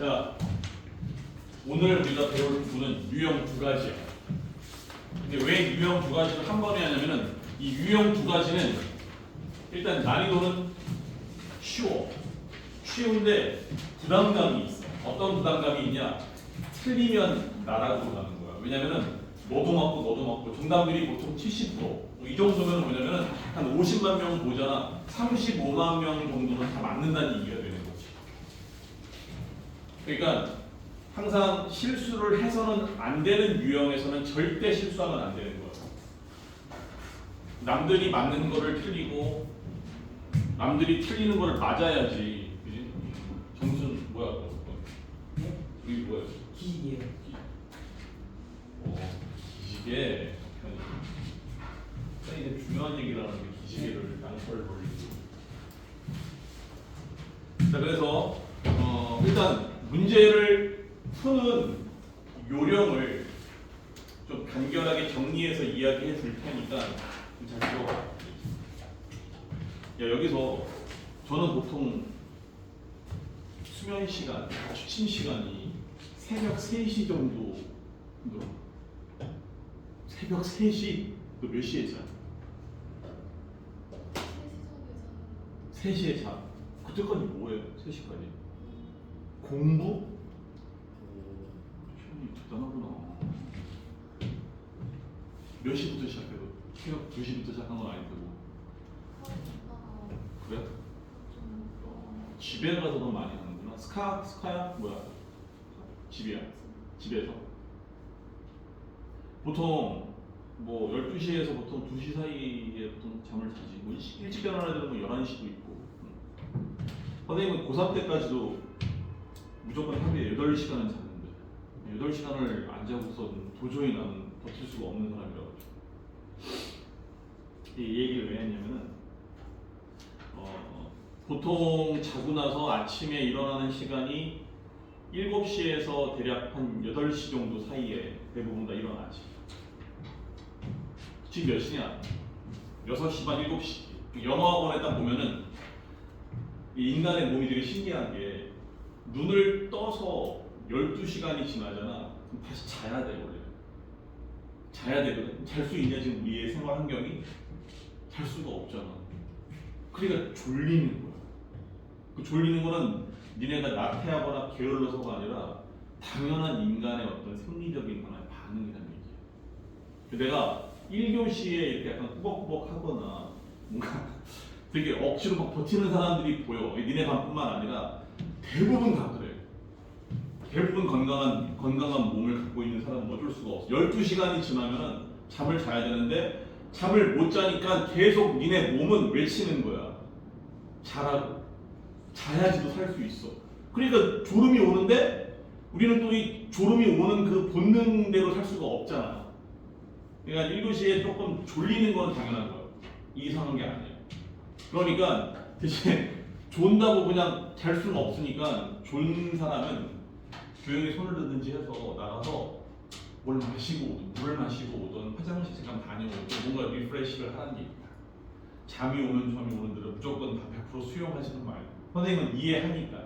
자, 오늘 우리가 배울 부분은 유형 두 가지야. 근데 왜 유형 두 가지를 한 번에 하냐면은 이 유형 두 가지는 일단 난이도는 쉬운데 부담감이 있어. 어떤 부담감이 있냐? 틀리면 나락으로 가는 거야. 왜냐면은 너도 맞고 정답률이 보통 70%. 이 정도면 뭐냐면은 한 50만 명 보잖아. 35만 명 정도는 다 맞는다는 얘기가 되는 거지. 그러니까 항상 실수를 해서는 안 되는 유형에서는 절대 실수하면 안 되는 거야. 남들이 맞는 거를 틀리고 남들이 틀리는 거를 맞아야지. 그지? 정순 뭐야? 이게 뭐야? 기계요. 기지개. 이게 중요한 얘기라는 게 기지개를 양털 돌리고. 자, 그래서 일단 문제를 푸는 요령을 좀 간결하게 정리해서 이야기해 줄 테니까 좀 잘 들어봐. 야, 여기서 저는 보통 수면 시간, 취침 시간이 새벽 3시 정도. 새벽 3시? 너 몇 시에 자? 3시에 자. 그때까지 뭐해? 3시까지? 공부? 시간이 대단하구나. 몇 시부터 시작해도? 새벽 2시부터 시작한 건 아닐 테고. 그래? 집에 가서 더 많이 하는구나. 스카야? 뭐야? 집이야? 집에서? 보통 뭐 12시에서 보통 2시 사이에 보통 잠을 자지. 뭐 일찍 일어나는 애들은 뭐 11시도 있고. 선생님은 고3 때까지도 무조건 하루에 8시간은 잤는데 8시간을 안 자고서 도저히 나는 버틸 수가 없는 사람이라 가지고 이 얘기를 왜 했냐면은 보통 자고 나서 아침에 일어나는 시간이 7시에서 대략 한 8시 정도 사이에 대부분 다 일어나지. 지금 몇 시냐? 6시 반, 7시. 영어학원에 딱 보면은 이 인간의 몸이 되게 신기한 게 눈을 떠서 12시간이 지나잖아. 그럼 다시 자야 돼 원래. 자야 되거든. 잘 수 있냐 지금 우리의 생활 환경이? 잘 수가 없잖아. 그러니까 졸리는 거야. 그 졸리는 거는 니네가 나태하거나 게을러서가 아니라 당연한 인간의 어떤 생리적인 하나의 반응이라는 얘기야. 내가 1교시에 이렇게 약간 꾸벅꾸벅 하거나 뭔가 되게 억지로 막 버티는 사람들이 보여. 니네 반뿐만 아니라 대부분 다 그래. 대부분 건강한 몸을 갖고 있는 사람은 어쩔 수가 없어. 12시간이 지나면 잠을 자야 되는데 잠을 못 자니까 계속 니네 몸은 외치는 거야. 자라고. 자야지도 살 수 있어. 그러니까 졸음이 오는데 우리는 또 이 졸음이 오는 그 본능대로 살 수가 없잖아. 그러니까 1교시에 조금 졸리는 건 당연한 거야. 이상한 게 아니야. 그러니까 대신 존다고 그냥 잘 수는 없으니까 졸는 사람은 조용히 손을 드든지 해서 나가서 뭘 마시고 오든 물을 마시고 오든 화장실 잠깐 다녀오든 뭔가 리프레시를 하는 얘기야. 잠이 오는 들은 무조건 다 100% 수용하시는 말. 선생님은 이해하니까.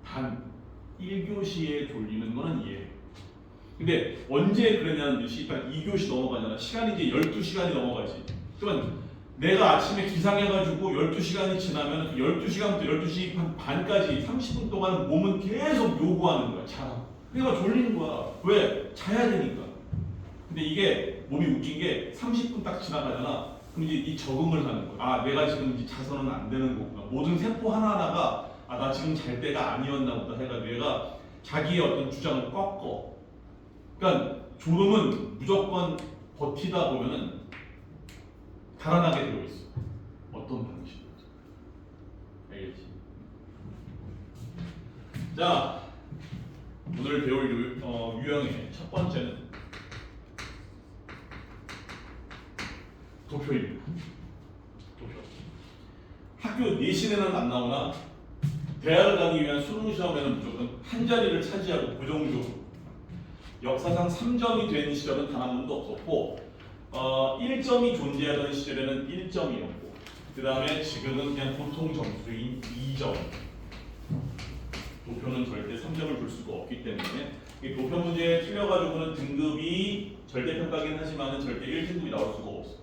단 1교시에 졸리는 거는 이해해. 근데 언제 그러냐는 듯이 딱 2교시 넘어가잖아. 시간이 이제 12시간이 넘어가지. 그러면 내가 아침에 기상해가지고 12시간이 지나면 그 12시간부터 12시 반까지 30분 동안 몸은 계속 요구하는 거야. 자라. 그러니까 졸리는 거야. 왜? 자야 되니까. 근데 이게 몸이 웃긴 게 30분 딱 지나가잖아. 그럼 이제 이 적응을 하는 거야. 아, 내가 지금 이제 자서는 안 되는 거구나. 모든 세포 하나하나가 아, 나 지금 잘 때가 아니었나 보다 해가 얘가 자기의 어떤 주장을 꺾어. 그러니까 졸음은 무조건 버티다 보면은 달아나게 되어 있어. 어떤 방식으로? 알겠지? 자, 오늘 배울 유형의 첫 번째는 도표입니다. 도표. 학교 내신에는 안 나오나 대학을 가기 위한 수능 시험에는 무조건 한 자리를 차지하고 고정적으로 역사상 3점이 된 시절은 단 한 번도 없었고 1점이 존재하던 시절에는 1점이었고 그 다음에 지금은 그냥 보통 점수인 2점. 도표는 절대 3점을 줄 수가 없기 때문에 이 도표 문제에 틀려가지고는 등급이 절대평가긴 하지만 절대 1등급이 나올 수가 없어.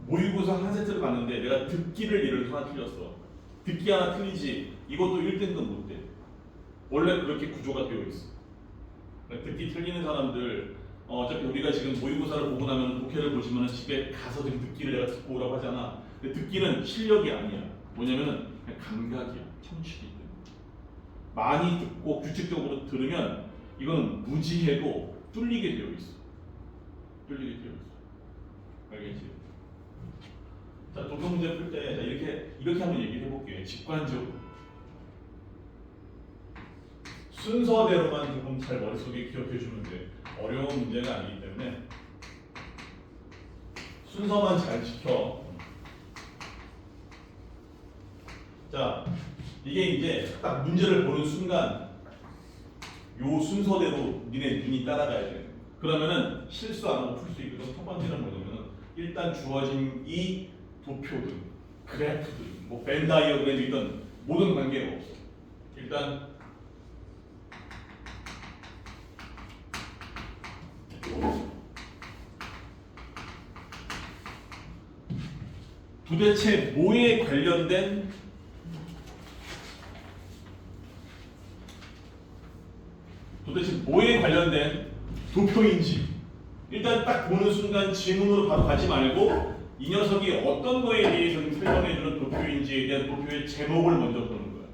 모의고사 한 세트를 봤는데 내가 듣기를 예를 들어 하나 틀렸어. 듣기 하나 틀리지. 이것도 1등급 못 돼. 원래 그렇게 구조가 되어 있어. 듣기 틀리는 사람들 어차피 우리가 지금 모의고사를 보고 나면 독해를 보시면 집에 가서 좀 듣기를 내가 듣고 오라고 하잖아. 근데 듣기는 실력이 아니야. 뭐냐면은 그냥 감각이야. 청취기 때문에. 많이 듣고 규칙적으로 들으면 이거는 무지해도 뚫리게 되어 있어. 뚫리게 되어 있어. 알겠지? 자, 도표 문제 풀 때 이렇게 한번 얘기를 해볼게요. 직관적으로. 순서대로만 조금 잘 머릿속에 기억해 주면 돼. 어려운 문제가 아니기 때문에 순서만 잘 지켜. 자, 이게 이제 딱 문제를 보는 순간 요 순서대로 니네 눈이 따라가야 돼. 그러면은 실수 안 하고 풀 수 있거든. 첫 번째는 뭐냐면은 일단 주어진 이 도표든 그래프든 뭐 벤 다이어그램이든 모든 관계가 없어. 일단 도대체 뭐에 관련된 도표인지 일단 딱 보는 순간 지문으로 바로 가지 말고 이 녀석이 어떤 거에 대해서 설명해주는 도표인지에 대한 도표의 제목을 먼저 보는 거야.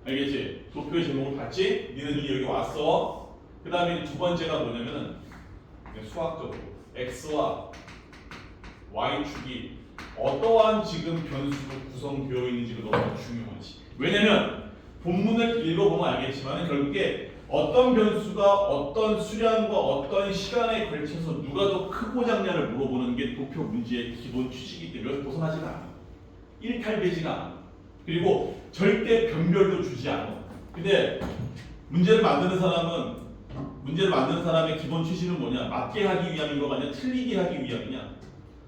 알겠지? 도표의 제목을 봤지? 니네들이 여기 왔어. 그 다음에 두 번째가 뭐냐면은 수학적으로 x와 y축이 어떠한 지금 변수로 구성되어 있는지가 너무 중요하지. 왜냐면 본문을 읽어보면 알겠지만 결국에 어떤 변수가 어떤 수량과 어떤 시간에 걸쳐서 누가 더 크고 작냐를 물어보는 게 도표 문제의 기본 취지이기 때문에 벗어나지가 않아. 일탈되지가 않아. 그리고 절대 변별도 주지 않아. 근데 문제를 만드는 사람의 기본 취지는 뭐냐? 맞게 하기 위함인 거가 아니라 틀리게 하기 위함이냐?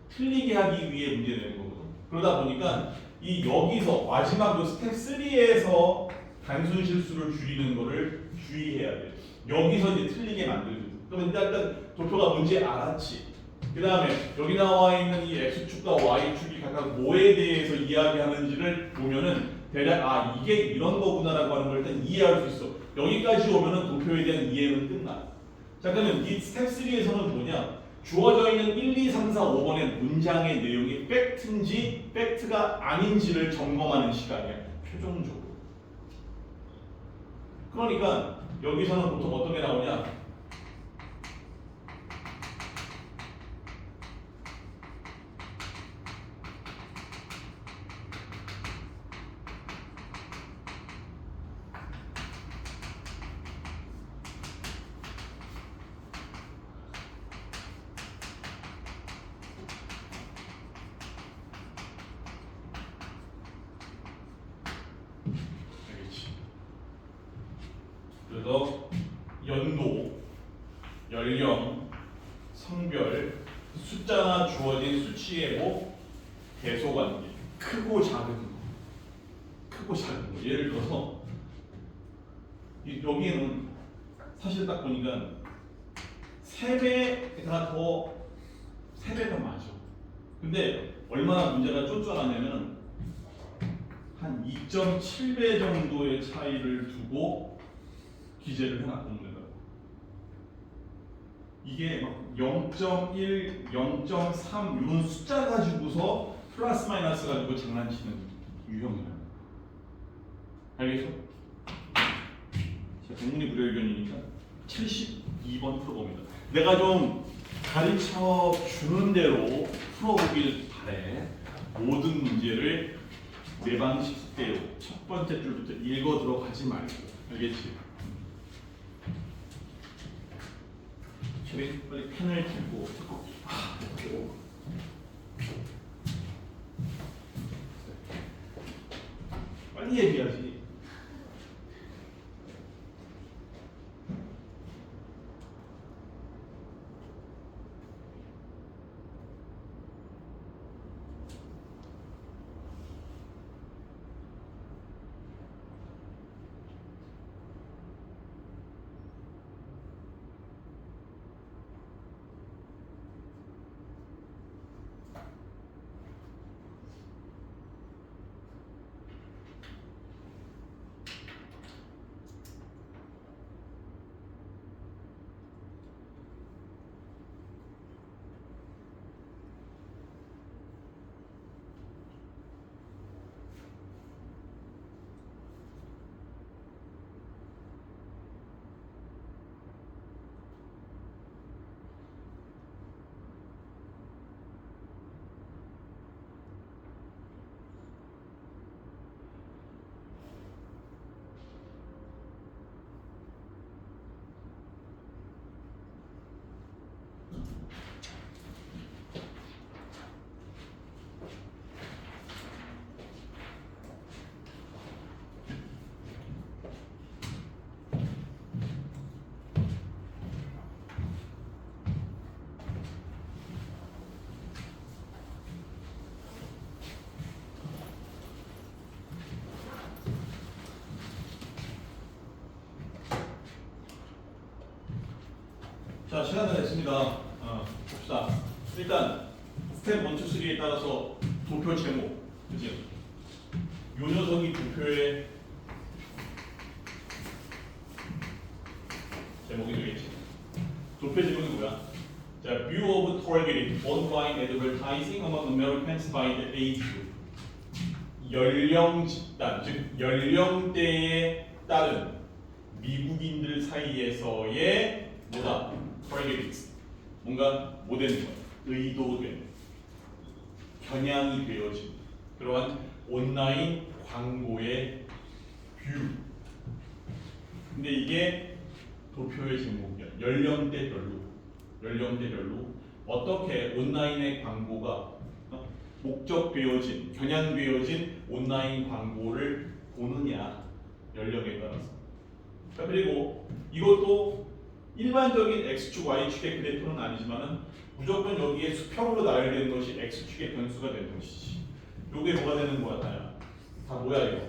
틀리게 하기 위해 문제 내는 거거든. 그러다 보니까 이 여기서 마지막 요 스텝 3에서 단순 실수를 줄이는 거를 주의해야 돼. 여기서 이제 틀리게 만들거든. 그럼 일단 도표가 뭔지 알았지. 그 다음에 여기 나와 있는 이 x축과 y축이 각각 뭐에 대해서 이야기하는지를 보면은 대략 이게 이런 거구나라고 하는 걸 일단 이해할 수 있어. 여기까지 오면은 도표에 대한 이해는 끝나. 자, 그러면 이 스텝 3에서는 뭐냐? 주어져 있는 1, 2, 3, 4, 5번의 문장의 내용이 팩트인지 팩트가 아닌지를 점검하는 시간이야. 최종적으로. 그러니까 여기서는 보통 어떤 게 나오냐? 그래서 연도, 연령, 성별, 숫자나 주어진 수치의 대소관계, 크고 작은 거. 예를 들어서 여기에는 사실 딱 보니까 3배가 맞아. 근데 얼마나 문제가 쫀쫀하냐면 한 2.7배 정도의 차이를 두고 기재를 해놨던 거다. 이게 막 0.1, 0.3 이런 숫자 가지고서 플러스 마이너스 가지고 장난치는 유형이야. 알겠어? 자, 동문이 불여일견이니까 72번 풀어봅니다. 내가 좀 가르쳐 주는 대로 풀어보길 바래. 모든 문제를 내 방식대로 첫 번째 줄부터 읽어 들어가지 말고. 알겠지? 빨리 펜을 들고 빨리 얘기하지. 자, 시간은 됐습니다. 봅시다. 일단 스텝 1, 2, 3에 따라서 도표 제목, 그지? 요 녀석이 도표의 제목이 되겠지. 도표 제목이 뭐야? 자, view of targeted online advertising among Americans by the age group. 연령 집단, 즉 연령대에 따른 미국인들 사이에서의 뭐다? targeted. 뭔가 뭐되는 거야? 의도된, 겨냥이 되어진 그러한 온라인 광고의 뷰. 근데 이게 도표의 제목이야. 연령대별로 어떻게 온라인의 광고가 목적되어진, 겨냥되어진 온라인 광고를 보느냐, 연령에 따라서. 자, 그리고 이것도 일반적인 X축, Y축의 그래프는 아니지만은 무조건 여기에 수평으로 나열되는 것이 X축의 변수가 되는 것이지. 요게 뭐가 되는 거야, 다야? 다 뭐야 이거?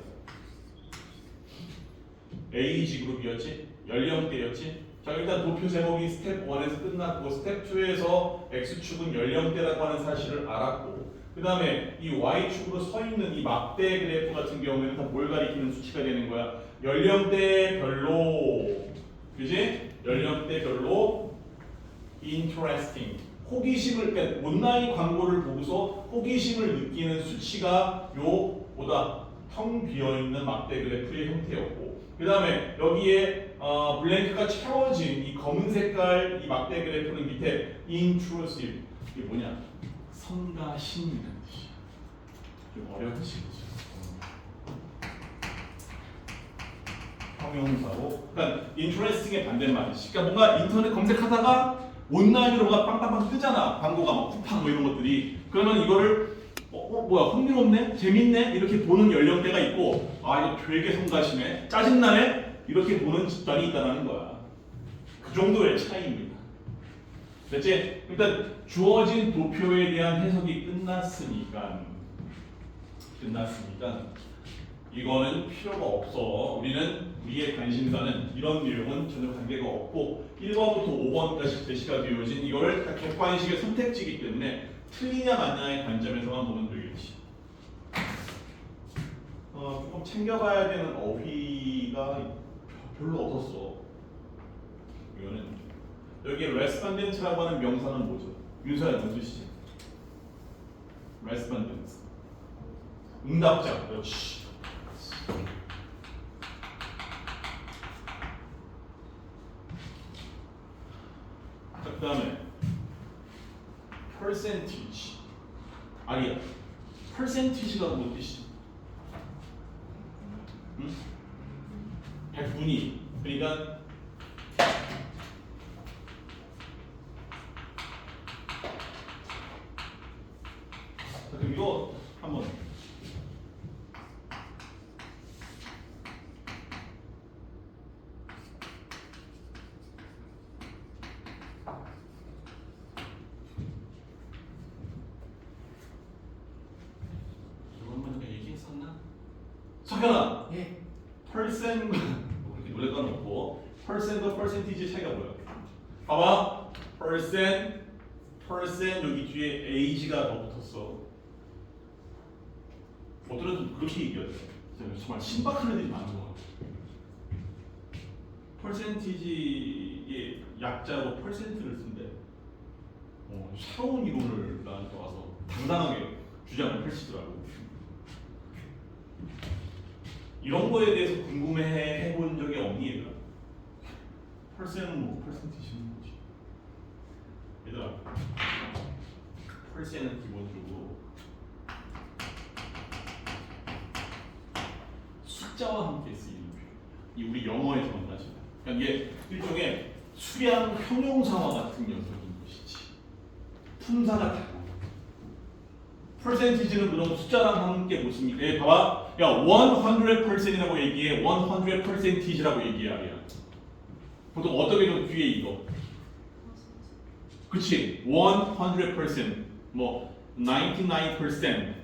A지 그룹이었지? 연령대였지? 자, 일단 도표 제목이 스텝 1에서 끝났고 스텝 2에서 X축은 연령대라고 하는 사실을 알았고 그 다음에 이 Y축으로 서 있는 이 막대 그래프 같은 경우에는 다 뭘 가리키는 수치가 되는 거야? 연령대별로, 그지? 연령대별로 interesting, 호기심을, 그러니까 온라인 광고를 보고서 호기심을 느끼는 수치가 요 보다 텅 비어있는 막대 그래프의 형태였고 그 다음에 여기에 블랭크가 채워진 이 검은 색깔 이 막대 그래프는 밑에 intrusive, 이게 뭐냐? 성가신이라는 뜻이야. 좀 어려우시겠죠? 형용사로. 그러니까 interesting의 반대말이지. 그러니까 뭔가 인터넷 검색하다가 온라인으로 막 빵빵빵 뜨잖아. 광고가 막 쿠팡 뭐 이런 것들이. 그러면 이거를 뭐야 흥미롭네? 재밌네? 이렇게 보는 연령대가 있고 아 이거 되게 성가시네? 짜증나네? 이렇게 보는 집단이 있다는 거야. 그 정도의 차이입니다. 됐지? 일단 주어진 도표에 대한 해석이 끝났으니까 이거는 필요가 없어. 우리의 관심사는 이런 내용은 전혀 관계가 없고 1번부터 5번까지 제시가 되어진 이거를 다 객관식의 선택지이기 때문에 틀리냐 맞냐의 관점에서만 보면 되겠지. 조금 챙겨가야 되는 어휘가 별로 없었어. 이거는 여기 respondent라고 하는 명사는 뭐죠? 윤서야 무슨 뜻이지? respondent, 응답자. 그렇지. 그 다음에 percentage. 아니야. percentage가 뭔 뜻이지? 응? 100분위. 그러니까 그럼 이거 한번 석현아, 예. percent 그렇게 놀랄 건 없고 percent과 percentage 차이가 뭐야? 봐봐, percent 여기 뒤에 age가 더 붙었어. 어떤 그렇게 얘기하죠. 정말 신박한 애들이 많은 거 같아. percentage의 약자로 percent를 쓴대. 새로운 이론을 나한테 와서 당당하게 주장을 펼치더라고. 이런 거에 대해서 궁금해 해본 적이 없니 얘들아? 펄센은 뭐 퍼센티지는 뭐지? 얘들아, 펄센은 기본적으로 숫자와 함께 쓰이는 표현. 이 우리 영어에서만 따지면, 그러니까 이게 일종의 수량 형용사와 같은 녀석인 것이지. 품사가 달라. 퍼센티지는 그럼 숫자랑 함께 무슨 예, 봐봐. 야, 100%이라고 얘기해. 100%이라고 얘기해. 보통 어떻게 좀 뒤에 이거. 그치? 100%, 뭐 99%,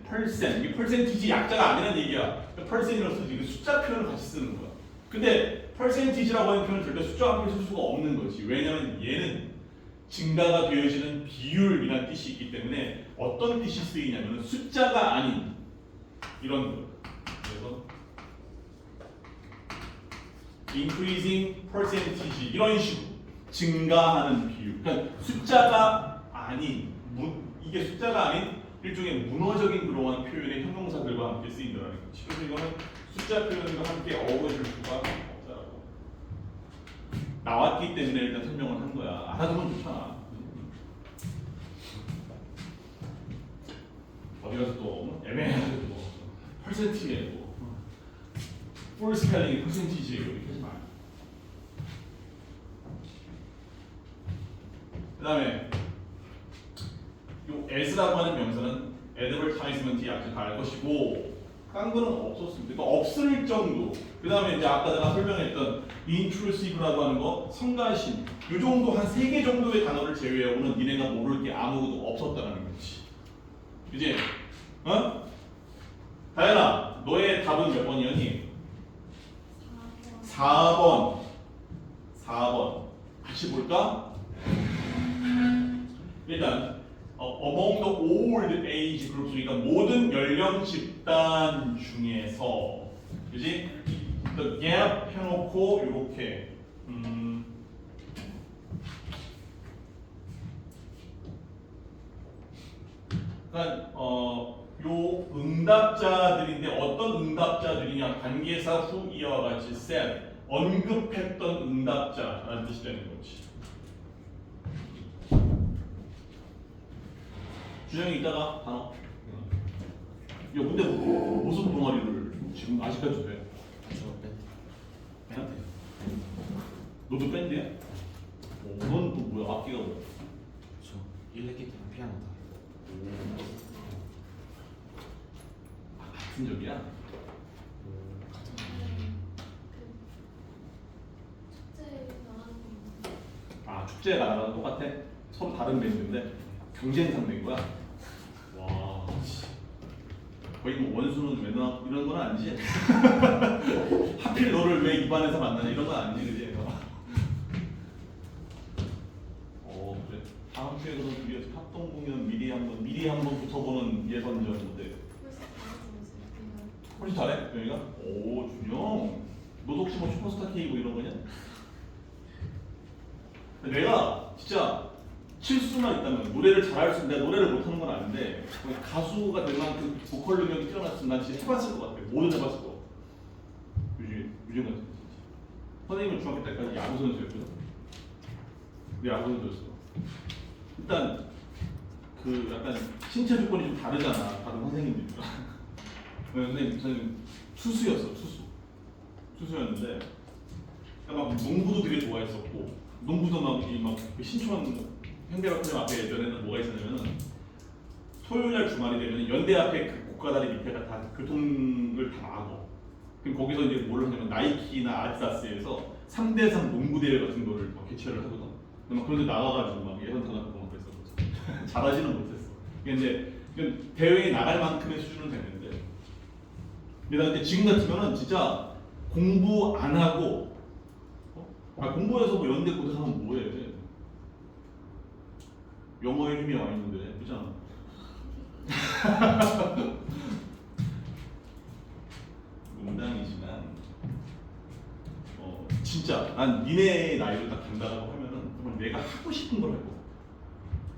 이게 퍼센티지 약자가 아니라는 얘기야. 퍼센이라고 쓰지. 이거 숫자 표현을 같이 쓰는 거야. 근데 퍼센티지라고 하는 표현은 절대 숫자와 함께 쓸 수가 없는 거지. 왜냐면 얘는 증가가 되어지는 비율이라는 뜻이 있기 때문에 어떤 뜻이 쓰이냐면 숫자가 아닌 이런 거. 그래서 increasing percentage 이런 식으로 증가하는 비율. 그러니까 숫자가 아닌 이게 숫자가 아닌 일종의 문어적인 그러한 표현의 형용사들과 함께 쓰인다는 거지. 그래서 이거는 숫자 표현과 함께 어우러질 수가 없다라고. 나왔기 때문에 일단 설명을 한 거야. 알아두면 좋잖아. 어디 가서 또 애매하게 뭐 퍼센트에 뭐 풀 스펠링이 퍼센티지예요 이렇게 하지 마. 그다음에 요 as라고 하는 명사는 advertisement이 약속할 것이고 딴 거는 없었습니다. 그러니까 없을 정도. 그다음에 이제 아까 내가 설명했던 intrusive라고 하는 거, 성가신. 요 정도 한 3개 정도의 단어를 제외하고는 니네가 모를 게 아무것도 없었다는 거지. 이제 어? 다현아, 너의 답은 몇 번이었니? 4번. 4번. 같이 볼까? 일단 among the old age groups, 그러니까 모든 연령 집단 중에서, 그지? The gap 해놓고 이렇게 그러니까 요 응답자들인데 어떤 응답자들이냐? 관계사 후 이와 같이 said, 언급했던 응답자라는 뜻이 되는 거지. 준영이 이따가 단어. 야 근데 무슨 동아리를 지금 아직까지 해? 저 밴드. 밴드? 너도 밴드야? 넌 또 뭐야? 악기가 뭐야? 저 일렉기타랑 피아노 다. 같은 적이야? 같은 아 축제 나랑 똑같아? 서로 다른 밴드인데 경쟁 상대인 거야? 와 거의 뭐 원수는 왜 나 이런 건 아니지? 하필 너를 왜 이 반에서 만나냐 이런 건 아니지 그지? 그래. 다음 주에 그럼 우리 합동 공연 미리 한번 붙어보는 예선전 무대. 훨씬 잘해? 준영이가? 오 준영 너도 혹시 뭐 슈퍼스타 K 뭐 이런 거냐? 내가 진짜 실수만 있다면 노래를 잘할 수 있는데 노래를 못하는 건 아닌데 가수가 될 만큼 보컬 능력이 뛰어났으면 난 진짜 해봤을 것 같아. 뭐든 해봤을 거. 유진 같은 거 진짜. 선생님은 중학교 때까지 야구 선수였거든. 근데 야구 선수였어. 일단 그 약간 신체 조건이 좀 다르잖아. 다른 선생님들이랑. 선생님 투수였어. 투수였는데 막 농구도 되게 좋아했었고 농구도 막 신촌 현대학교 앞에 예전에는 뭐가 있었냐면은 토요일날 주말이 되면 연대 앞에 그 고가다리 밑에가 다 교통을 다 막어. 그럼 거기서 이제 뭘 하냐면 나이키나 아디다스에서 3대3 농구 대회 같은 거를 막 개최를 하거든. 근데 막 그런데 나가가지고 막 예선 타고 막 그랬어. 잘하지는 못했어. 근데 대회에 나갈 만큼의 수준은 됐는데. 근데 나 그때 지금 같으면은 진짜 공부 안 하고 공부해서 뭐 연대 고대하면 뭐해? 영어의 힘이 와 있는데, 그렇잖아. 농담이지만, 진짜 난 니네 나이로 딱 간다고 하면은 정말 내가 하고 싶은 걸 할 거야.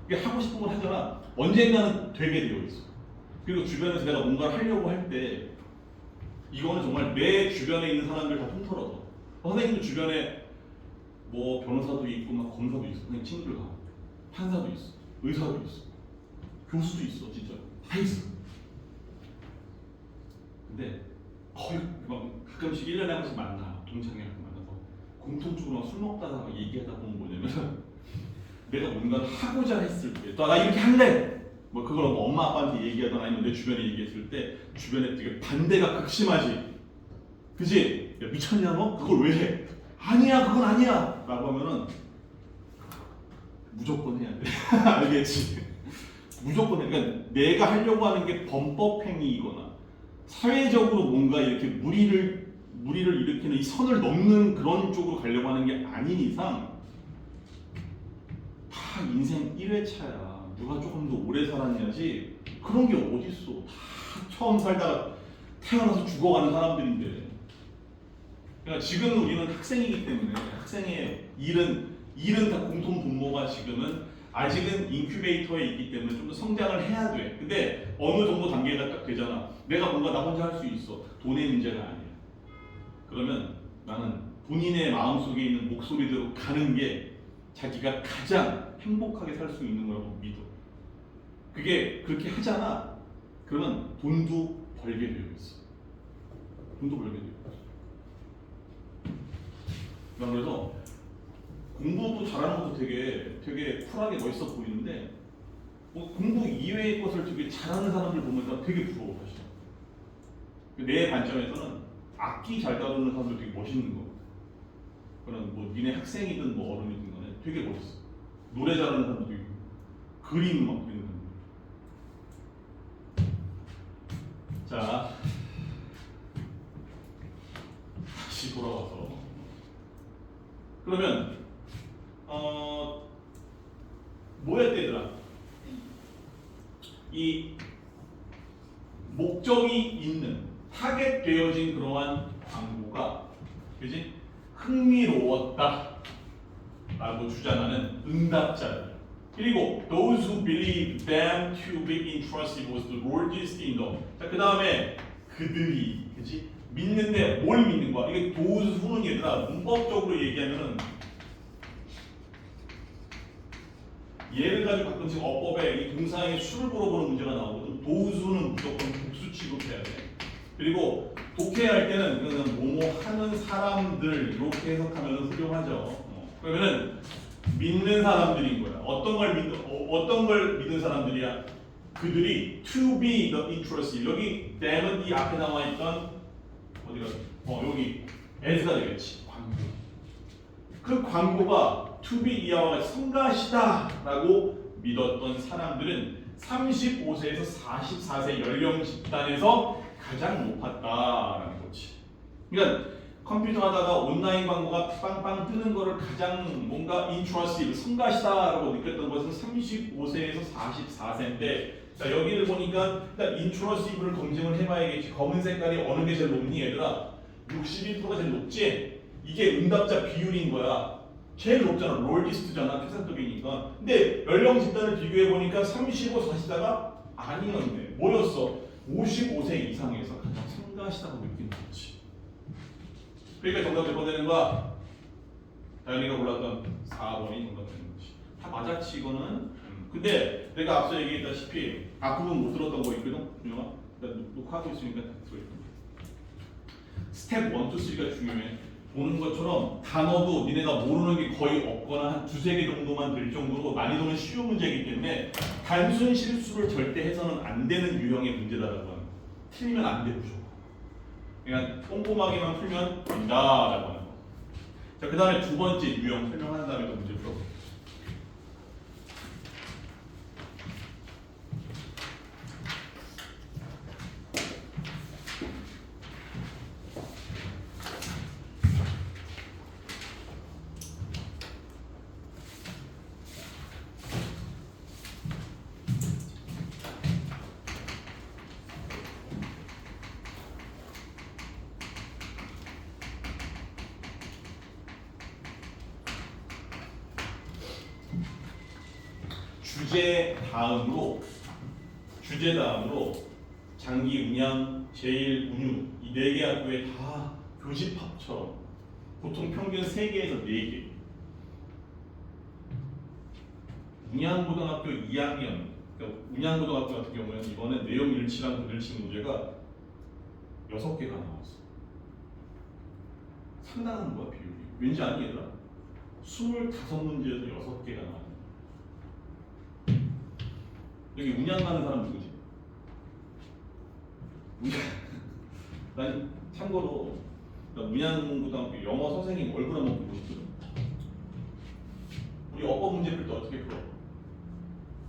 이게 하고 싶은 걸 하잖아. 언젠가는 되게 되어 있어. 그리고 주변에서 내가 뭔가를 하려고 할 때, 이거는 정말 내 주변에 있는 사람들 다 통틀어서. 선생님도 주변에 뭐 변호사도 있고 막 검사도 있어. 그냥 친구들 다. 판사도 있어, 의사도 있어, 교수도 있어, 진짜 다 있어. 근데 거의 막 가끔씩 1년에 한 번씩 만나, 동창회랑 만나서 공통적으로 술 먹다가 막 얘기하다 보면 뭐냐면 내가 뭔가를 하고자 했을 때, 나 이렇게 할래. 뭐 그걸 엄마 아빠한테 얘기하거나 아니면 내 주변에 얘기했을 때 주변에 되게 반대가 극심하지. 그지? 야 미쳤냐 너? 그걸 왜 해? 아니야 그건 아니야 라고 하면은 무조건 해야 돼. 알겠지? 무조건 해. 그러니까 내가 하려고 하는 게 범법 행위이거나 사회적으로 뭔가 이렇게 무리를 일으키는 이 선을 넘는 그런 쪽으로 가려고 하는 게 아닌 이상 다 인생 1회차야. 누가 조금 더 오래 살았냐지. 그런 게 어딨어. 다 처음 살다가 태어나서 죽어가는 사람들인데. 그러니까 지금 우리는 학생이기 때문에 학생의 일은 다 공통 분모가 지금은 아직은 인큐베이터에 있기 때문에 좀 더 성장을 해야 돼. 근데 어느 정도 단계가 딱 되잖아. 내가 뭔가 나 혼자 할 수 있어. 돈의 문제가 아니야. 그러면 나는 본인의 마음속에 있는 목소리대로 가는 게 자기가 가장 행복하게 살 수 있는 거라고 믿어. 그게 그렇게 하잖아. 그러면 돈도 벌게 되어 있어. 돈도 벌게 되어 있어. 난 그래서 공부도 잘하는 것도 되게 쿨하게 멋있어 보이는데 뭐 공부 이외의 것을 되게 잘하는 사람들 보면 나 되게 부러워 사실. 내 관점에서는 악기 잘 다루는 사람들 되게 멋있는 거. 그런 뭐 니네 학생이든 뭐 어른이든 간에 되게 멋있어. 노래 잘하는 사람도 있고 그림 막 그리는 사람도 있고. 자 다시 돌아와서 그러면 뭐였대더라? 이 목적이 있는 타겟되어진 그러한 광고가 그지? 흥미로웠다 라고 주장하는 응답자들. 그리고 those who believed them to be interested was the largest in the. 자, 그 다음에 그들이 그지? 믿는데 뭘 믿는 거야? 이게 those who는 얘들아 문법적으로 얘기하면은 얘를 가지고 가끔씩 어법에 이 동사의 수를 물어보는 문제가 나오거든. those who는 무조건 복수 취급해야 돼. 그리고 독해할 때는 그냥 뭐뭐 하는 사람들 이렇게 해석하면 훌륭하죠. 그러면은 믿는 사람들인 거야. 어떤 걸 믿는 사람들이야? 그들이 to be the interested. 여기 them은 이 앞에 나와 있던 어디가? 여기 as가 되겠지. 광고. 그 광고가 to be 이하와 같이 성가시다라고 믿었던 사람들은 35세에서 44세 연령 집단에서 가장 높았다라는 거지. 그러니까 컴퓨터 하다가 온라인 광고가 빵빵 뜨는 거를 가장 뭔가 인트러스티브, 성가시다라고 느꼈던 것은 35세에서 44세인데 자 여기를 보니까 일단 인트러스티브를 검증을 해봐야겠지. 검은 색깔이 어느 게 제일 높니 얘들아? 61%가 제일 높지? 이게 응답자 비율인 거야. 제일 높잖아. 롤리스트잖아. 최상급이니까. 근데 연령 집단을 비교해보니까 35, 40대가 아니었네. 뭐였어? 55세 이상에서 가장 성가시다고 느끼는 거지. 그러니까 정답 몇 번 되는 거야? 다현이가 골랐던 4번이 정답 되는 거지. 다 맞아치고는. 근데 내가 앞서 얘기했다시피 앞부분 못 들었던 거 있거든? 준영아? 나 녹화하고 있으니까 다 들어있거든. 스텝 1, 2, 3가 중요해. 보는 것처럼 단어도 니네가 모르는 게 거의 없거나 한 두세 개 정도만 될 정도로 난이도는 쉬운 문제이기 때문에 단순 실수를 절대 해서는 안 되는 유형의 문제다라고 하는 거. 틀리면 안 돼 무조건. 그냥 꼼꼼하게만 풀면 된다라고 하는 거. 자, 그 다음에 두 번째 유형 설명한 다음에 또 문제 풀어. 주제 다음으로 장기 운양, 제일 운유 이 네 개 학교에 다 교집합처럼 보통 평균 3개에서 4개. 운양고등학교 2학년, 그러니까 운양고등학교 같은 경우에는 이번에 내용 일치랑 불일치 문제가 6개가 나왔어. 상당한 거야 비율이. 왠지 아니 얘들아? 25문제에서 6개가 나왔어. 여기 운양 가는 사람 누구지? 난 참고로 운양고등학교 영어 선생님 얼굴 한번 보고 싶거든. 우리 어법 문제 풀 때 어떻게 풀어?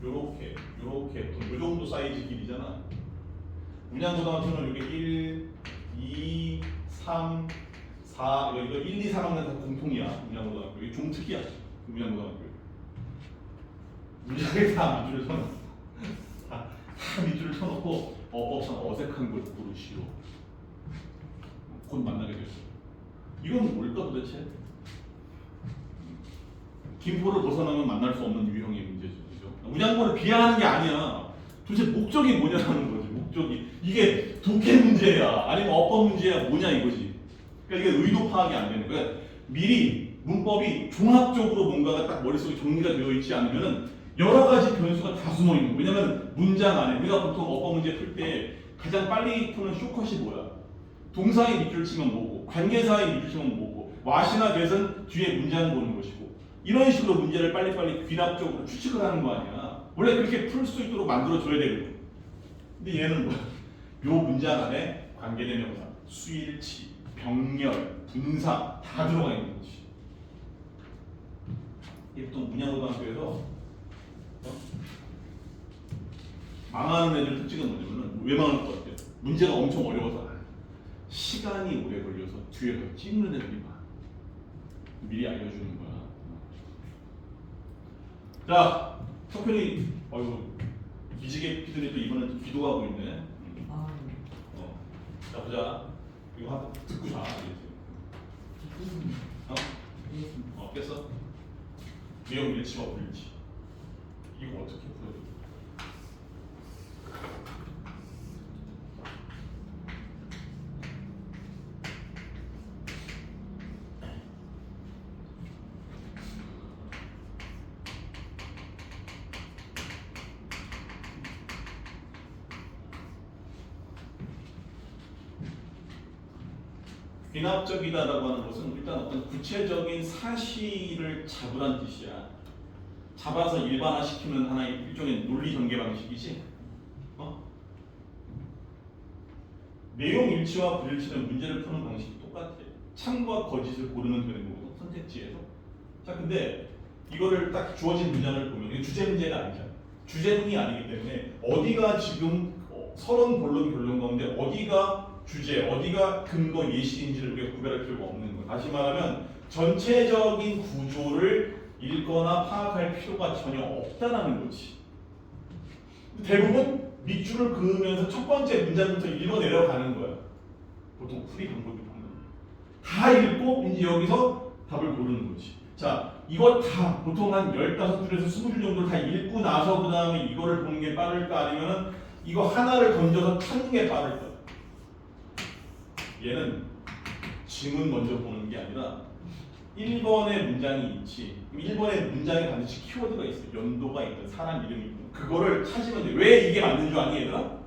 요렇게 요 정도 사이즈 길이잖아. 운양고등학교는 이게 1, 2, 3, 4 이거 1, 2, 3학년 다 공통이야. 운양고등학교 이게 좀 특이야. 운양고등학교. 문장에 다 밑줄을 쳐놨어. 다 밑줄을 쳐놓고 어법상 어색한 걸 고르시오. 곧 만나게 됐어. 이건 뭘까 도대체? 김포를 벗어나면 만날 수 없는 유형의 문제죠. 그죠? 문양고를 비하하는 게 아니야. 도대체 목적이 뭐냐는 거지. 목적이. 이게 독해 문제야. 아니면 어법 문제야. 뭐냐 이거지. 그러니까 이게 의도 파악이 안 되는 거야. 미리 문법이 종합적으로 뭔가가 딱 머릿속에 정리가 되어 있지 않으면은 여러 가지 변수가 다 숨어 있는 거야. 왜냐면 문장 안에 우리가 보통 어법 문제 풀 때 가장 빨리 푸는 쇼컷이 뭐야? 동사의 밑줄 치면 뭐고, 관계사의 밑줄 치면 뭐고, 와시나 get은 뒤에 문장 보는 것이고, 이런 식으로 문제를 빨리빨리 귀납적으로 추측을 하는 거 아니야. 원래 그렇게 풀 수 있도록 만들어줘야 되거든. 근데 얘는 뭐야? 요 문장 안에 관계대명사, 수일치, 병렬, 분사 다 들어가 있는 거지. 이게 보통 문양고등학교에서 망하는 애들 특징은 뭐냐면은 왜 망할 것 같아요? 문제가 엄청 어려워서 시간이 오래 걸려서 뒤에서 찍는 애들이 많아. 미리 알려주는 거야. 자, 석현이 어이구 기지개 피더니 또 이번엔 기도하고 있네. 자 보자. 이거 한 듣고 자. 깼어? 내용 일치와 불일치. 이거 어떻게 풀어야 돼? 귀납적이다라고 하는 것은 일단 어떤 구체적인 사실을 잡으란 뜻이야. 잡아서 일반화시키는 하나의 일종의 논리 전개 방식이지. 내용 일치와 불일치는 문제를 푸는 방식이 똑같아. 참과 거짓을 고르면 되는 거고 선택지에서. 자, 근데 이거를 딱 주어진 문장을 보면 이게 주제 문제가 아니잖아. 주제문이 아니기 때문에 어디가 지금 서론 본론 결론 가운데 어디가 주제, 어디가 근거 예시인지를 우리가 구별할 필요가 없는 거예요. 다시 말하면 전체적인 구조를 읽거나 파악할 필요가 전혀 없다라는 거지. 대부분 밑줄을 그으면서 첫 번째 문장부터 읽어 내려가는 거야. 보통 풀이 방법이 보면 다 읽고 이제 여기서 답을 고르는 거지. 자, 이거 다 보통 한 15줄에서 20줄 정도를 다 읽고 나서 그 다음에 이거를 보는 게 빠를까 아니면은 이거 하나를 건져서 찾는 게 빠를까? 얘는 지문 먼저 보는 게 아니라 1번의 문장이 있지. 1번의 문장에 반드시 키워드가 있어. 연도가 있든 사람 이름이 있든 그거를 찾으면 돼. 왜 이게 맞는 줄 아니 얘들아?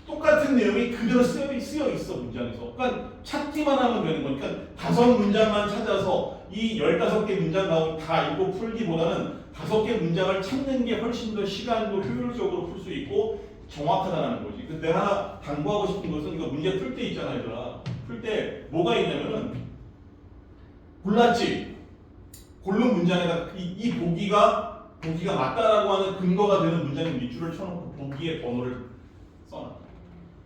똑같은 내용이 그대로 쓰여 있어 문장에서. 그러니까 찾기만 하면 되는 거니까 5문장만 찾아서 이 15개 문장 가운데 다 읽고 풀기보다는 5개 문장을 찾는 게 훨씬 더 시간도 효율적으로 풀 수 있고 정확하다는 거지. 근데 하나 당부하고 싶은 것은 이거 문제 풀 때 있잖아 얘들아. 풀 때 뭐가 있냐면은 골랐지. 고른 문장에다 이 보기가 맞다라고 하는 근거가 되는 문장의 밑줄을 쳐놓고 보기의 번호를 써놔.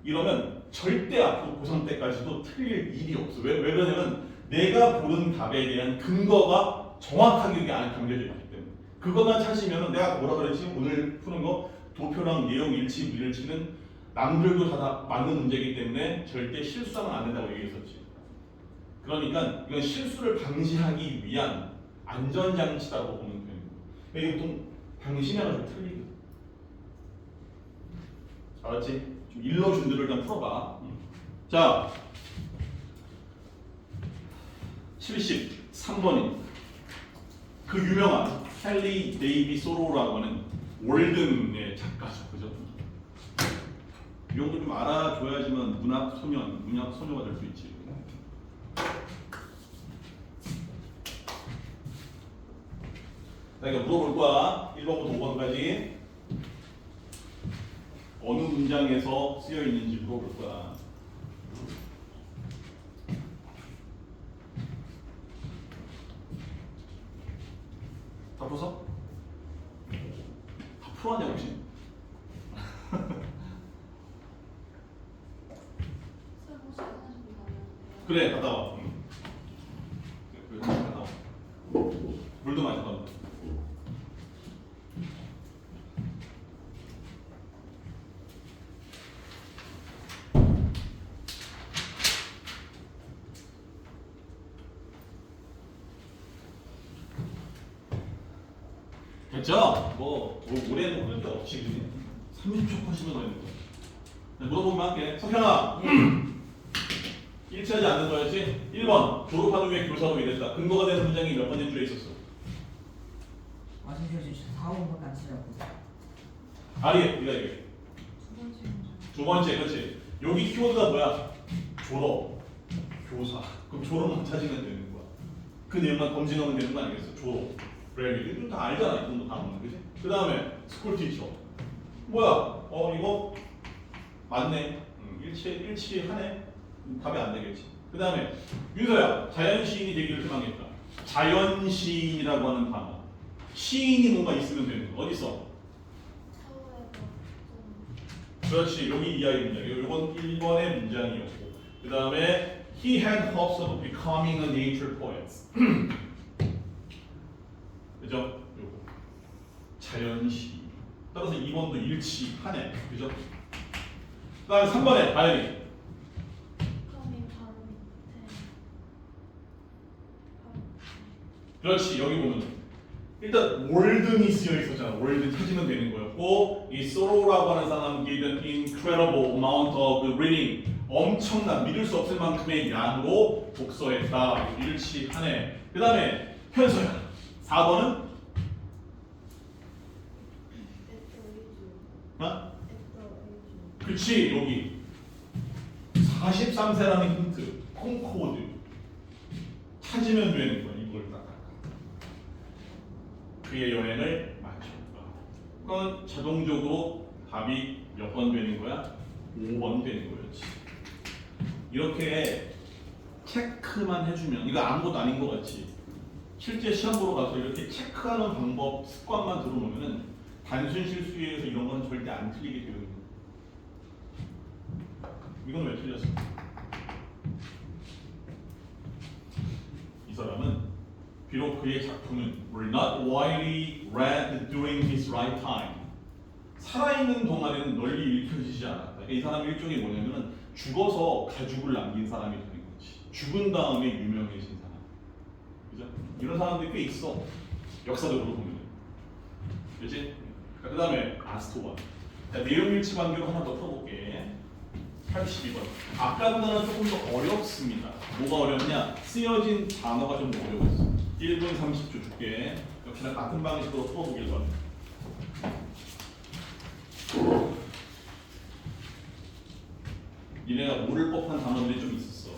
이러면 절대 앞으로 고3 때까지도 틀릴 일이 없어. 왜 그러냐면 내가 고른 답에 대한 근거가 정확하게 여기 안에 담겨져 있기 때문에. 그것만 찾으면 내가 뭐라 그랬지? 오늘 푸는 거 도표랑 내용 일치, 불일치는 남들도 다 맞는 문제이기 때문에 절대 실수하면 안 된다고 얘기했었지. 그러니까 이건 실수를 방지하기 위한 안전장치라고 보면 되는 거예요. 이게 보통 방심해가 좀 틀리거든. 알았지? 좀 일러준 대로 일단 풀어봐. 자, 73번입니다. 그 유명한 헨리 데이비 소로라고 하는 월든의 작가죠. 그죠? 이런 거 좀 알아줘야지만 문학 소녀가 될 수 있지. 그러니까 물어볼 거야. 1번부터 5번까지 어느 문장에서 쓰여 있는지 물어볼 거야. 다 풀었어? 다 풀었냐 혹시? 그래, 갔다 와. 그래, 갔다 와. 물도 마셔. 됐죠? 뭐 올해는 그런 게 없지 그지? 30초 컷이면 더 있는 거야. 물어보기만 할게. 석현아 1치하지 않는 거였지? 1번 졸업한 후에 교사로 일했다. 근거가 되는 문장이 몇 번째 줄에 있었어? 아 잠시만요. 4번밖에 안 치라고. 아니 네가 얘기해. 두 번째 그렇지. 여기 키워드가 뭐야? 졸업 교사. 그럼 졸업만 찾으면 되는 거야. 그 내용만 검증하면 되는 거 아니겠어? 졸업 그래 이거 다 알잖아. 이 정도 다 보면 그지? 그 다음에 스쿨 티처 뭐야? 이거 맞네. 일치하네. 답이 안 되겠지. 그 다음에 윤서야 자연 시인이 되기를 희망했다. 자연 시인이라고 하는 단어. 시인이 뭔가 있으면 되는 거. 어디 있어? 그렇지. 여기 이하의 문장이에요. 이건 1번의 문장이었고. 그 다음에 he had hopes of becoming a nature poet. 그죠? 요거 자연 시. 따라서 2번도 일치하네. 그죠? 그 다음에 3번에 바이올린. 그렇지. 여기 보면 일단 월든이 쓰여 있었잖아. 월든 찾으면 되는 거였고 이 소로라고 하는 사람은 gave an incredible amount of reading. 엄청난 믿을 수 없을 만큼의 양으로 독서했다. 일치하네. 그 다음에 현서야 4번은 그렇지. 여기 43세라는 힌트 콩코드 찾으면 되는 거야. 이걸 딱 그의 여행을 마쳤다. 그건 자동적으로 답이 몇 번 되는 거야? 5번 되는 거였지. 이렇게 체크만 해주면 이거 아무것도 아닌 것 같지. 실제 시험 보러 가서 이렇게 체크하는 방법 습관만 들어놓으면은 단순 실수에 의해서 이런 건 절대 안 틀리게 되어 있는 거야. 이건 왜 틀렸어? 이 사람은 비록 그의 작품은 were not widely read during his lifetime. 살아있는 동안에는 널리 읽혀지지 않았다. 이 사람 일종의 뭐냐면은 죽어서 가죽을 남긴 사람이 되는 거지. 죽은 다음에 유명해진 사람. 그죠? 이런 사람들이 꽤 있어. 역사적으로 보면. 그렇지? 그 다음에 아스토반. 자, 내용 일치 관계로 하나 더 풀어볼게. 82번. 아까보다는 조금 더 어렵습니다. 뭐가 어렵냐? 쓰여진 단어가 좀 더 어려웠어. 1분 30초 줄게. 역시나 같은 방식으로 풀어보길 바래. 니네가 모를 법한 단어들이 좀 있었어.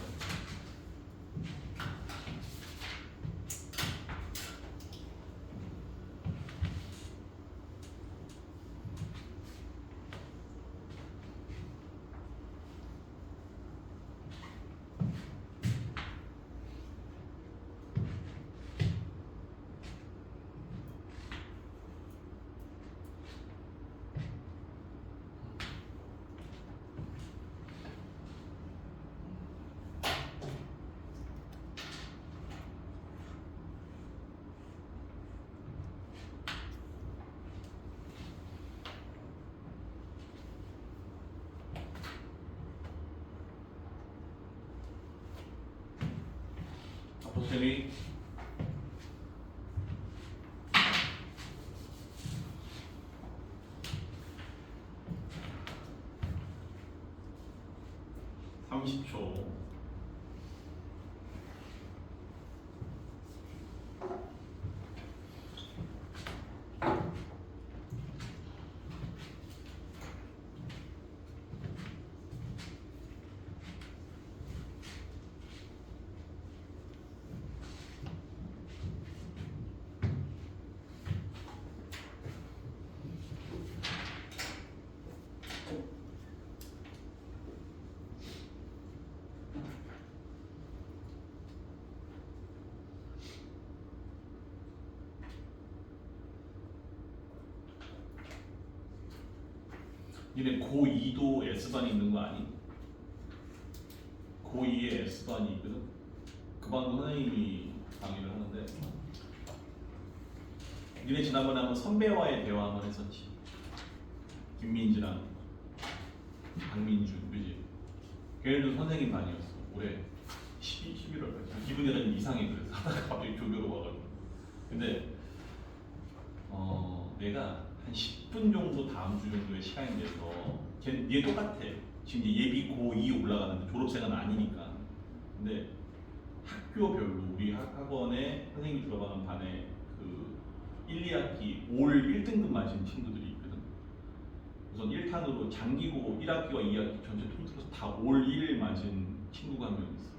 아포스토리 30초. 니네 고2도 S반이 있는 거 아니? 고2에 S반이 있거든? 그 반도 선생님이 강의를 하는데 니네 지난번에 한번 선배와의 대화 한번 했었지. 김민지랑 박민주, 그지? 걔네도 선생님 반이었어. 올해 11월까지. 기분이 좀 이상해. 그래서 하다가 갑자기 조교로 와가지고. 근데 내가 한 10분 정도 다음 주 정도의 시간이 내서 얘 똑같아. 지금 이제 예비 고2 올라가는데 졸업생은 아니니까. 근데 학교별로 우리 학원에 선생님이 들어가는 반에 그 1, 2학기 올 1등급 맞은 친구들이 있거든. 우선 1탄으로 장기고 1학기와 2학기 전체 통틀어서 다 올 1을 맞은 친구가 한 명 있어.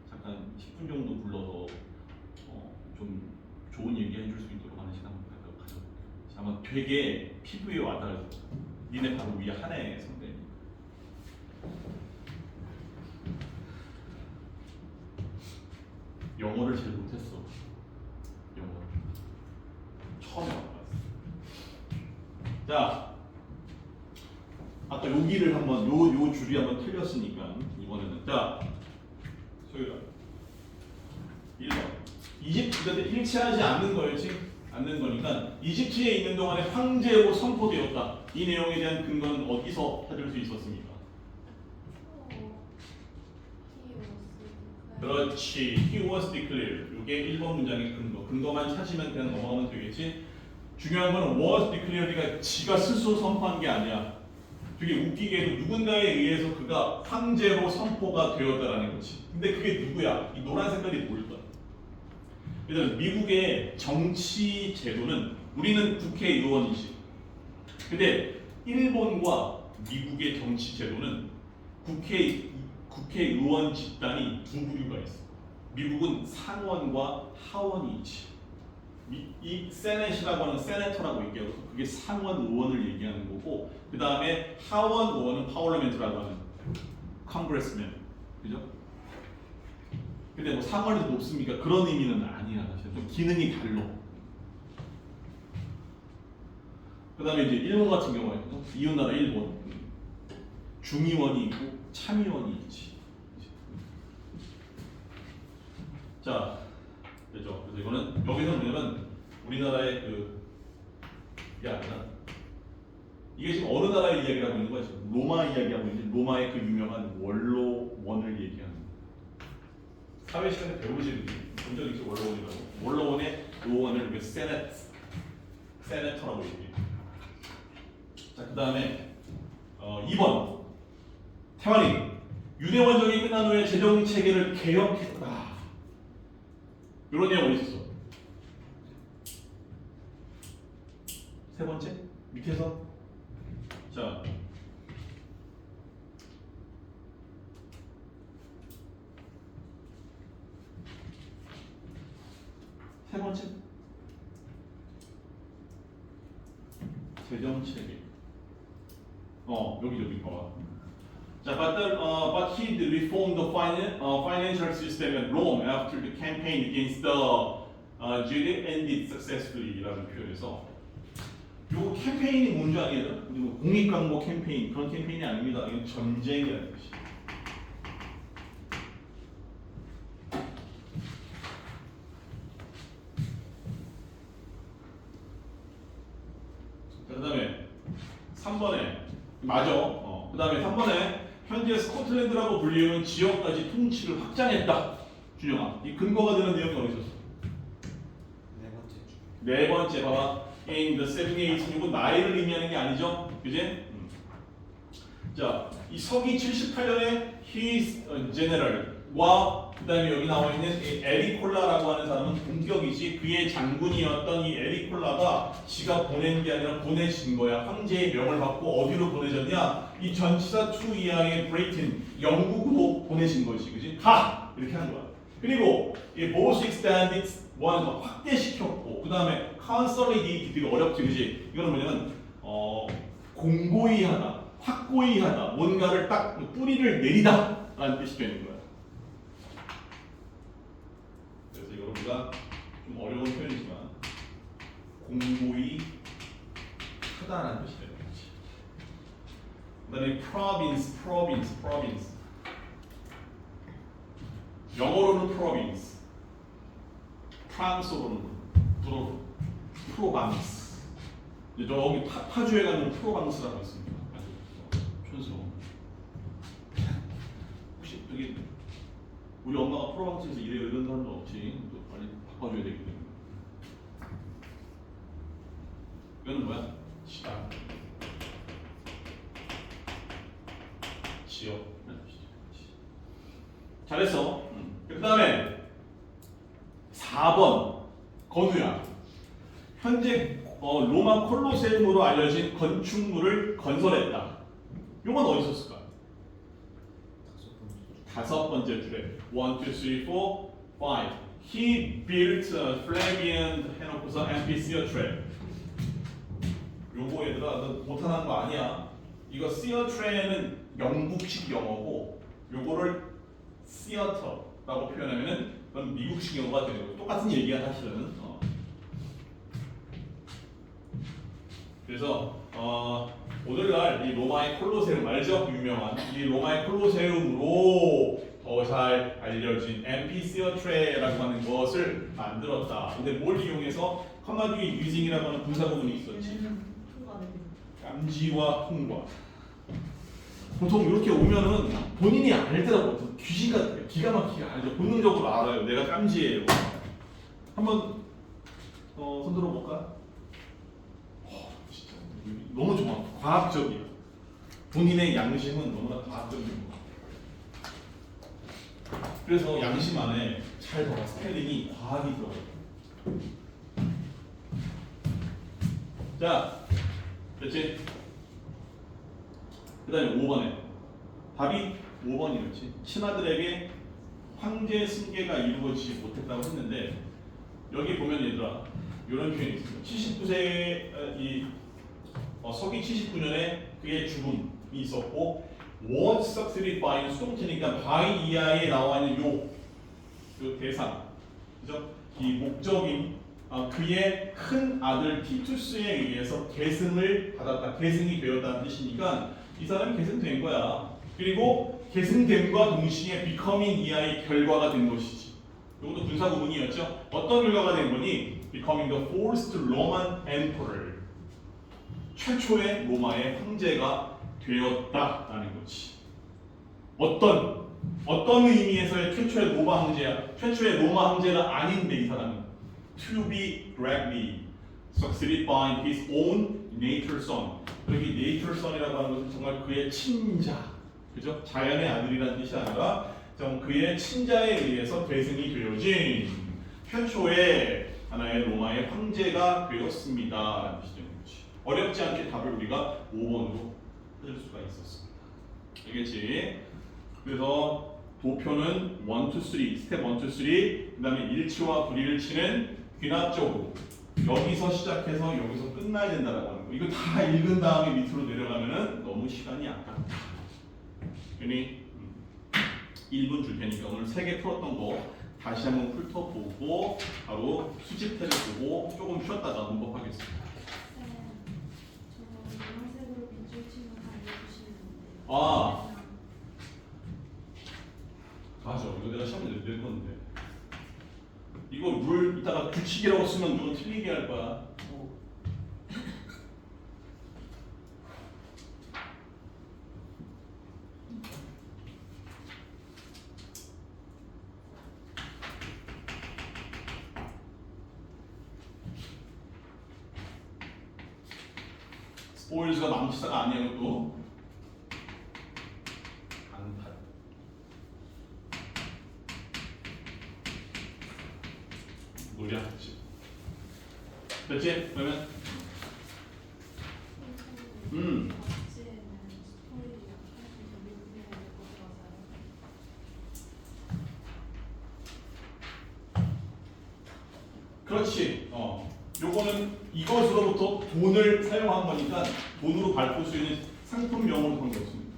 잠깐 10분 정도 불러서 좀 좋은 얘기 해줄 수 있도록 하는 시간 가져볼게. 아마 되게 피부에 와닿을 거야. 니네 바로 위에 한해 선배. 영어를 제일 못했어. 영어를 처음에 왔어. 자, 아까 여기를 한번 요 줄이 한번 틀렸으니까 이번에는 자, 소유라 1번 이집트가 일치하지 않는 거였지? 않는 거니까 이집트에 있는 동안에 황제로 선포되었다. 이 내용에 대한 근거는 어디서 찾을 수 있었습니까? 그렇지. He was declared. 이게 1번 문장의 근거. 근거만 찾으면 그냥 넘어가면 되겠지. 중요한 거는 was declared가 지가 스스로 선포한 게 아니야. 되게 웃기게도 누군가에 의해서 그가 황제로 선포가 되었다라는 거지. 근데 그게 누구야? 이 노란 색깔이 뭘까? 일단 미국의 정치 제도는 우리는 국회의원이지. 근데 일본과 미국의 정치 제도는 국회의원 집단이 두 부류가 있어. 미국은 상원과 하원이 있지. 이 세넷이라고 하는 세네터라고 얘기하고 그게 상원 의원을 얘기하는 거고, 그 다음에 하원 의원은 파울리멘트라고 하는 컨그레스맨, 그죠? 근데 뭐 상원에서 높습니까? 그런 의미는 아니야. 사실 좀 기능이 달라. 그 다음에 이제 일본 같은 경우에 이웃나라 일본 중의원이 있고 참의원이 있지. 자, 됐죠? 그래서 이거는 여기서 뭐냐면 우리나라의 그게 아니라 이게 지금 어느 나라의 이야기를 하고 있는 거야? 지금 로마 이야기하고 있는데 로마의 그 유명한 원로원을 얘기하는 거야. 사회 시간에 배우시는 본 적 있죠? 원로원이라고. 원로원의 로원을 우리가 세네터라고 얘기해요. 자, 그 다음에 2번 태완이 유대원정이 끝난 후에 재정 체계를 개혁했다. 이런 내용 어디 있었어? 세 번째 밑에서 자 세 번째 재정 체계. 여기 봐봐. 자, but he reformed the financial system in Rome after the campaign against the Jude ended successfully라는 표현에서 요 캠페인이 뭔지 아니에요? 그리고 공익광고 캠페인 그런 캠페인이 아닙니다. 이건 전쟁이라는 뜻이에요. 그 다음에 3번에 맞아. 그 다음에 3번에 현재 스코틀랜드라고 불리우는 지역까지 통치를 확장했다. 준영아, 이 근거가 되는 내용이 어디 있었어? 네 번째 주. 네 번째 봐봐. In the 78, 나이를 의미하는 게 아니죠, 그지? 자, 이 서기 78년에 his general과 그 다음에 여기 나와 있는 에리콜라라고 하는 사람은 본격이지. 그의 장군이었던 이 에리콜라가 지가 보낸 게 아니라 보내진 거야. 황제의 명을 받고 어디로 보내졌냐? 이 전치사 투 이하의 브레이튼 영국으로 보내신 것이, 그지? 가! 이렇게 하는 거야. 그리고 이 most extended one 확대시켰고, 그 다음에 consolidate 되게 어렵지, 그지? 이거는 뭐냐면 공고히 하다, 확고히 하다, 뭔가를 딱 뿌리를 내리다라는 뜻이 되는 거야. 그래서 이걸 우리가 좀 어려운 표현이지만 공고히 하다라는 뜻이 되는 거지. 그다음에 province. 영어로는 province, 프랑스어로는 프로방스. 이제 저기 파주에 가면 프로방스라고 있습니다. 아주 촌스러워. 혹시 여기 우리 엄마가 프로방스에서 일해요 이런 사람도 없지. 또 빨리 바꿔줘야 되기 때문에. 이거는 뭐야? 시간. 지역. 잘했어. 그 다음에 4번 건우야. 현재 로마 콜로세움으로 알려진 건축물을 건설했다. 이건 어디 있었을까? 다섯 번째 줄에 1, 2, 3, 4, 5. He built a Flavian 해놓고서 amphitheatre. 요거 얘들아 너 못하는 거 아니야. 이거 theatre는 영국식 영어고 요거를 theater라고 표현하면은 그건 미국식 영어가 되는 거예요. 똑같은 얘기야 사실은. 그래서 오늘날 이 로마의 콜로세움 알죠? 유명한 이 로마의 콜로세움으로 더 잘 알려진 앰피시어트레라고 하는 것을 만들었다. 근데 뭘 이용해서 커마디 유징이라고 하는 분사 구문이 있었지. 깜지와 통과. 보통 이렇게 오면은 본인이 알더라고. 귀신 같아요. 기가 막히게 알죠. 본능적으로 알아요. 내가 깜지예요. 한번 손 들어볼까? 진짜 너무 좋아. 과학적이야. 본인의 양심은 너무나 과학적인 거. 그래서 양심 안에 잘 봐봐. 스펠링이 과학이 들어가요. 자, 됐지? 그 다음에 5번에 답이 5번이었지. 신하들에게 황제 승계가 이루어지지 못했다고 했는데 여기 보면 얘들아 이런 표현이 있어요. 79세에 서기 79년에 그의 죽음이 있었고 was succeeded by는 수동태니까 by 이하에 나와 있는 요 대상, 그죠? 이 목적인 그의 큰 아들 티투스에 의해서 계승을 받았다, 계승이 되었다는 뜻이니까 이 사람이 계승된 거야. 그리고 계승됨과 동시에 becoming 이하의 결과가 된 것이지. 이것도 분사 구문이었죠. 어떤 결과가 된 거니? becoming the first Roman emperor. 최초의 로마의 황제가 되었다라는 거지. 어떤 의미에서의 최초의 로마 황제야? 최초의 로마 황제는 아닌데 이 사람은 to be greatly succeeded by his own nature son. 여기 nature son이라고 하는 것은 정말 그의 친자, 그죠? 자연의 아들이라는 뜻이 아니라 좀 그의 친자에 의해서 계승이 되어진 최초의 하나의 로마의 황제가 되었습니다라는 뜻이 되는 거지. 어렵지 않게 답을 우리가 5번으로 찾을 수가 있었습니다. 알겠지? 그래서 도표는 1, 2, 3, 스텝 1, 2, 3, 그 다음에 일치와 불이를 치는 귀납적으로 여기서 시작해서 여기서 끝나야 된다라고 하는 거. 이거 다 읽은 다음에 밑으로 내려가면은 너무 시간이 아깝다. 괜히 1분 줄 테니까 오늘 3개 풀었던 거 다시 한번 훑어보고 바로 수집태를 보고 조금 쉬었다가 문법하겠습니다. 맞아. 이거 내가 시험에 낼 건데. 이거 룰 이따가 규칙이라고 쓰면 누군 틀리게 할 거야. 스포일즈가 망치사가 아니에요, 또. 강탈. 노략질. 됐지? 그러면 그렇지. 요거는 이것으로부터 돈을 사용한 거니까 돈으로 바꿀 수 있는 상품명으로 그런 게 없습니다.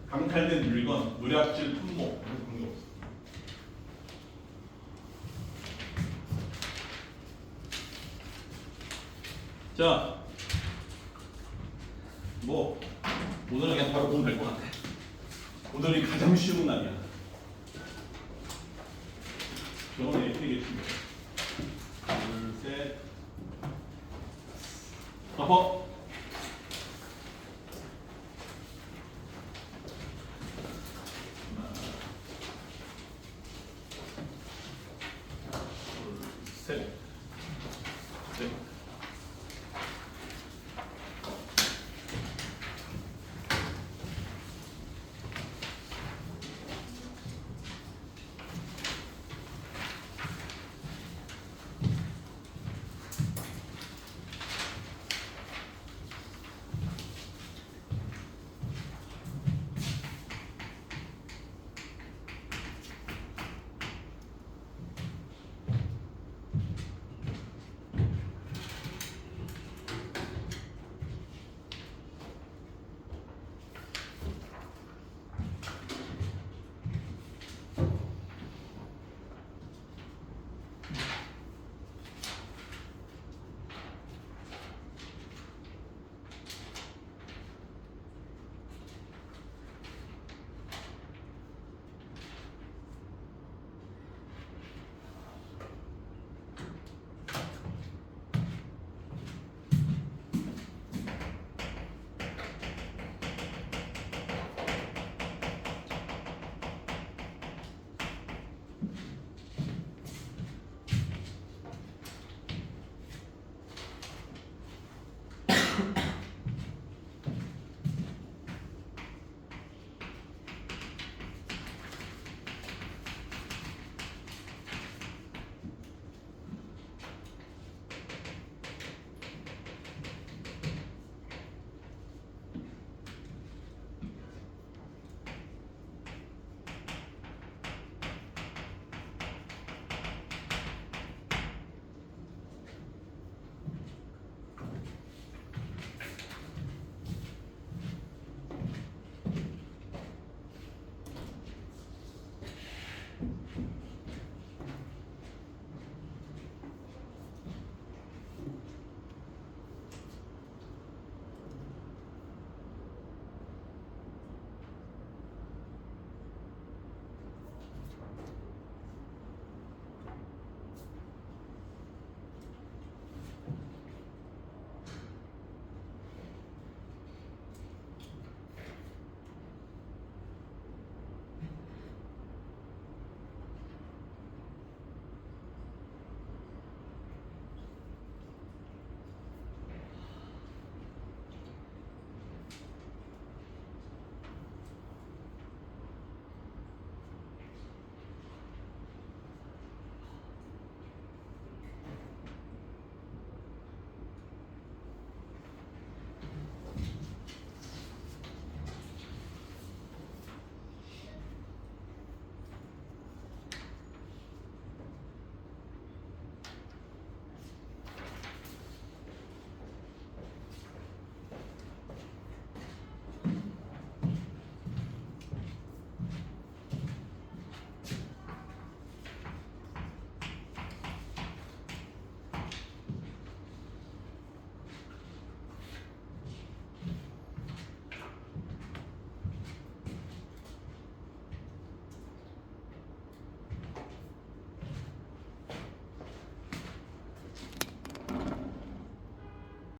강탈된 물건, 노략질, 품목 그런 게 없어. 자, 오늘은 그냥 바로 보면 될 것 같아. 오늘이 가장 쉬운 날이야. 저번에 얘기했습니다.